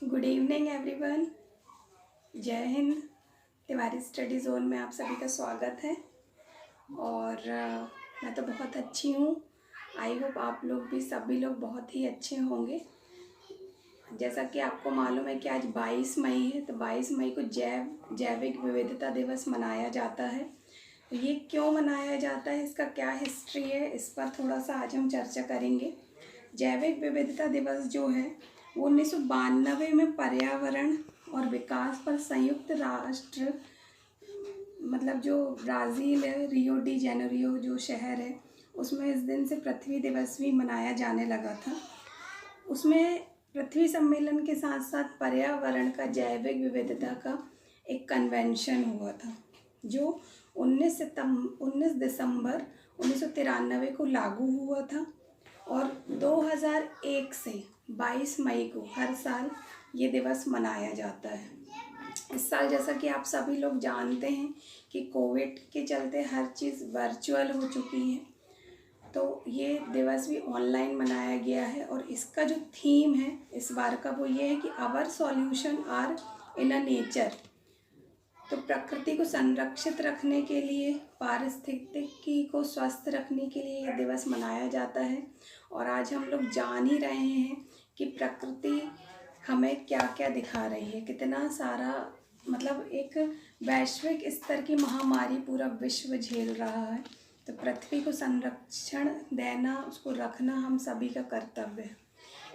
Good evening everyone. जय Hind. Tiwari study zone में आप सभी का स्वागत है। और मैं तो बहुत अच्छी हूँ। आई होप आप लोग भी, सभी लोग बहुत ही अच्छे होंगे। जैसा कि आपको मालूम है कि आज 22 मई है, तो 22 मई को जैविक विविधता दिवस मनाया जाता है। तो ये क्यों मनाया जाता है, इसका क्या हिस्ट्री है, इस पर थोड़ा सा आज हम चर्चा करेंगे। जैविक विविधता दिवस जो है वो 1992 में पर्यावरण और विकास पर संयुक्त राष्ट्र, मतलब जो ब्राज़ील है, रियो डी जेनेरियो जो शहर है, उसमें इस दिन से पृथ्वी दिवस भी मनाया जाने लगा था। उसमें पृथ्वी सम्मेलन के साथ साथ पर्यावरण का, जैविक विविधता का एक कन्वेंशन हुआ था जो 19 दिसंबर 1993 को लागू हुआ था। और 2001 से 22 मई को हर साल ये दिवस मनाया जाता है। इस साल जैसा कि आप सभी लोग जानते हैं कि कोविड के चलते हर चीज़ वर्चुअल हो चुकी है, तो ये दिवस भी ऑनलाइन मनाया गया है। और इसका जो थीम है इस बार का वो ये है कि our solution are in a nature. तो प्रकृति को संरक्षित रखने के लिए, पारिस्थितिकी को स्वस्थ रखने के लिए ये दिवस मनाया जाता है। और आज हम लोग जान ही रहे हैं कि प्रकृति हमें क्या क्या दिखा रही है, कितना सारा, मतलब एक वैश्विक स्तर की महामारी पूरा विश्व झेल रहा है। तो पृथ्वी को संरक्षण देना, उसको रखना हम सभी का कर्तव्य है।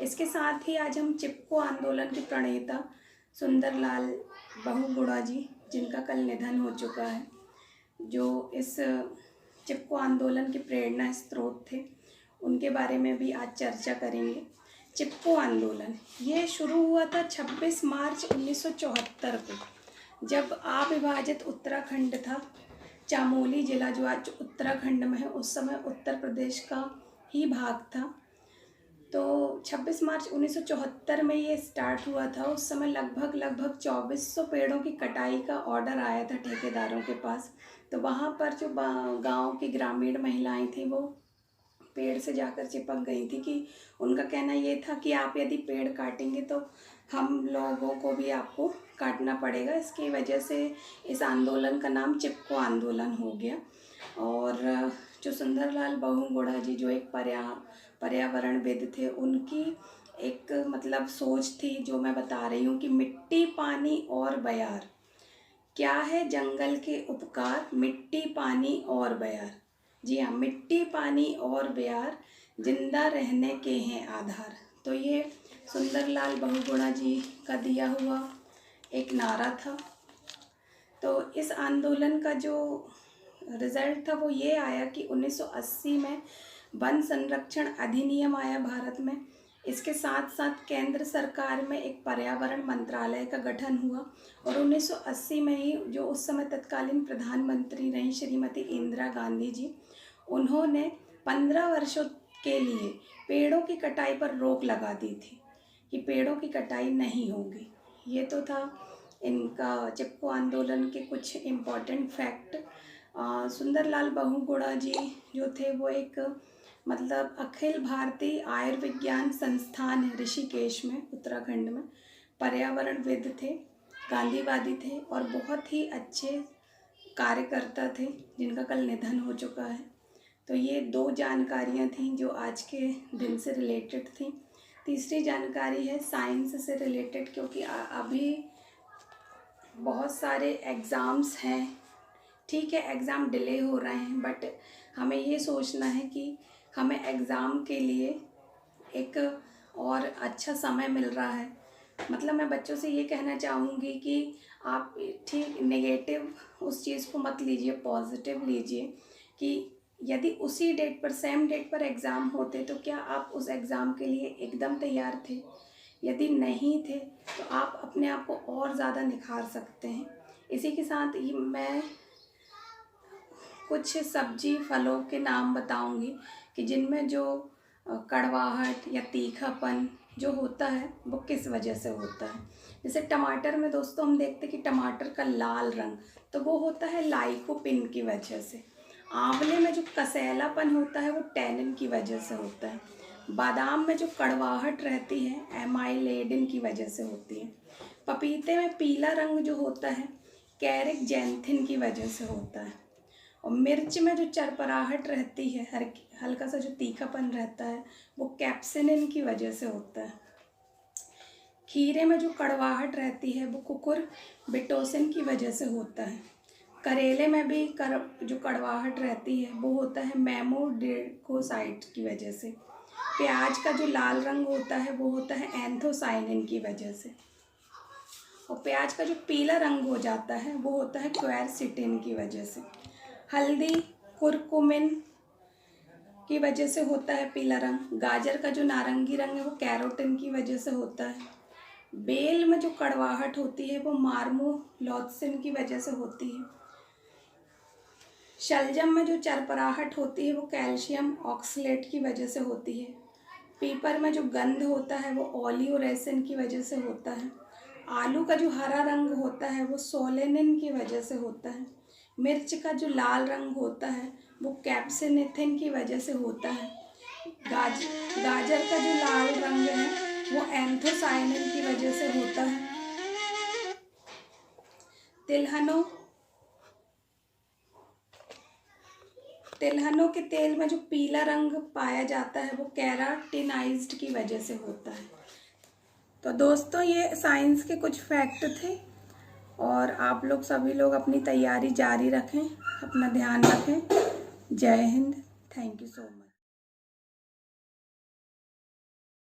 इसके साथ ही आज हम चिपको आंदोलन के प्रणेता सुंदरलाल बहुगुणा जी, जिनका कल निधन हो चुका है, जो इस चिपको आंदोलन के प्रेरणा स्रोत थे, उनके बारे में भी आज चर्चा करेंगे। चिपको आंदोलन ये शुरू हुआ था 26 मार्च 1974 को, जब अविभाजित उत्तराखंड था। चामोली जिला जो आज उत्तराखंड में है, उस समय उत्तर प्रदेश का ही भाग था। तो 26 मार्च 1974 में ये स्टार्ट हुआ था। उस समय लगभग 2400 पेड़ों की कटाई का ऑर्डर आया था ठेकेदारों के पास। तो वहाँ पर जो गांव की ग्रामीण महिलाएं थी, वो पेड़ से जाकर चिपक गई थी कि उनका कहना ये था कि आप यदि पेड़ काटेंगे तो हम लोगों को भी आपको काटना पड़ेगा। इसकी वजह से इस आंदोलन का नाम चिपको आंदोलन हो गया। और जो सुंदरलाल बहुगुणा जी, जो एक पर्यावरणविद थे, उनकी एक मतलब सोच थी जो मैं बता रही हूँ कि मिट्टी, पानी और बयार। क्या है जंगल के उपकार, मिट्टी, पानी और बयार। जी हाँ, मिट्टी, पानी और बयार जिंदा रहने के हैं आधार। तो ये सुंदरलाल बहुगुणा जी का दिया हुआ एक नारा था। तो इस आंदोलन का जो रिज़ल्ट था वो ये आया कि 1980 में वन संरक्षण अधिनियम आया भारत में। इसके साथ साथ केंद्र सरकार में एक पर्यावरण मंत्रालय का गठन हुआ। और 1980 में ही जो उस समय तत्कालीन प्रधानमंत्री रही श्रीमती इंदिरा गांधी जी, उन्होंने 15 वर्षों के लिए पेड़ों की कटाई पर रोक लगा दी थी कि पेड़ों की कटाई नहीं होगी। ये तो था इनका चिपको आंदोलन के कुछ इम्पॉर्टेंट फैक्ट। सुंदरलाल बहुगुणा जी जो थे वो एक मतलब अखिल भारतीय आयुर्विज्ञान संस्थान है ऋषिकेश में, उत्तराखंड में, पर्यावरणविद थे, गांधीवादी थे और बहुत ही अच्छे कार्यकर्ता थे, जिनका कल निधन हो चुका है। तो ये दो जानकारियाँ थीं जो आज के दिन से रिलेटेड थी। तीसरी जानकारी है साइंस से रिलेटेड, क्योंकि अभी बहुत सारे एग्ज़ाम्स हैं। ठीक है, एग्ज़ाम डिले हो रहे हैं, बट हमें ये सोचना है कि हमें एग्ज़ाम के लिए एक और अच्छा समय मिल रहा है। मतलब मैं बच्चों से ये कहना चाहूँगी कि आप ठीक नेगेटिव उस चीज़ को मत लीजिए, पॉजिटिव लीजिए कि यदि उसी डेट पर, सेम डेट पर एग्ज़ाम होते तो क्या आप उस एग्ज़ाम के लिए एकदम तैयार थे? यदि नहीं थे तो आप अपने आप को और ज़्यादा निखार सकते हैं। इसी के साथ ही मैं कुछ सब्जी फलों के नाम बताऊंगी कि जिनमें जो कड़वाहट या तीखापन जो होता है वो किस वजह से होता है। जैसे टमाटर में दोस्तों हम देखते हैं कि टमाटर का लाल रंग, तो वो होता है लाइकोपिन की वजह से। आंवले में जो कसैलापन होता है वो टैनिन की वजह से होता है। बादाम में जो कड़वाहट रहती है एमाइलेडिन की वजह से होती है। पपीते में पीला रंग जो होता है कैरिक जैंथिन की वजह से होता है। और मिर्च में जो चरपराहट रहती है, हल्का सा जो तीखापन रहता है, वो कैप्सिनिन की वजह से होता है। खीरे में जो कड़वाहट रहती है वो कुकुरबिटोसिन की वजह से होता है। करेले में भी जो कड़वाहट रहती है वो होता है मेमोडिकोसाइट की वजह से। प्याज का जो लाल रंग होता है वो होता है एंथोसाइनिन की वजह से। और प्याज का जो पीला रंग हो जाता है वो होता है क्वेरसिटिन की वजह से। हल्दी कुरकुमिन की वजह से होता है पीला रंग। गाजर का जो नारंगी रंग है वो कैरोटिन की वजह से होता है। बेल में जो कड़वाहट होती है वो मार्मोलॉक्सिन की वजह से होती है। शलजम में जो चरपराहट होती है वो कैल्शियम ऑक्सलेट की वजह से होती है। पीपर में जो गंध होता है वो ओलियोरेसिन की वजह से होता है। आलू का जो हरा रंग होता है वो सोलेनिन की वजह से होता है। मिर्च का जो लाल रंग होता है वो कैप्सिनिथिन की वजह से होता है। गाजर का जो लाल रंग है वो एंथोसाइनिन की वजह से होता है। तिलहनों के तेल में जो पीला रंग पाया जाता है वो केराटिनाइज्ड की वजह से होता है। तो दोस्तों ये साइंस के कुछ फैक्ट थे और आप लोग सभी लोग अपनी तैयारी जारी रखें, अपना ध्यान रखें। जय Hind, thank you so much.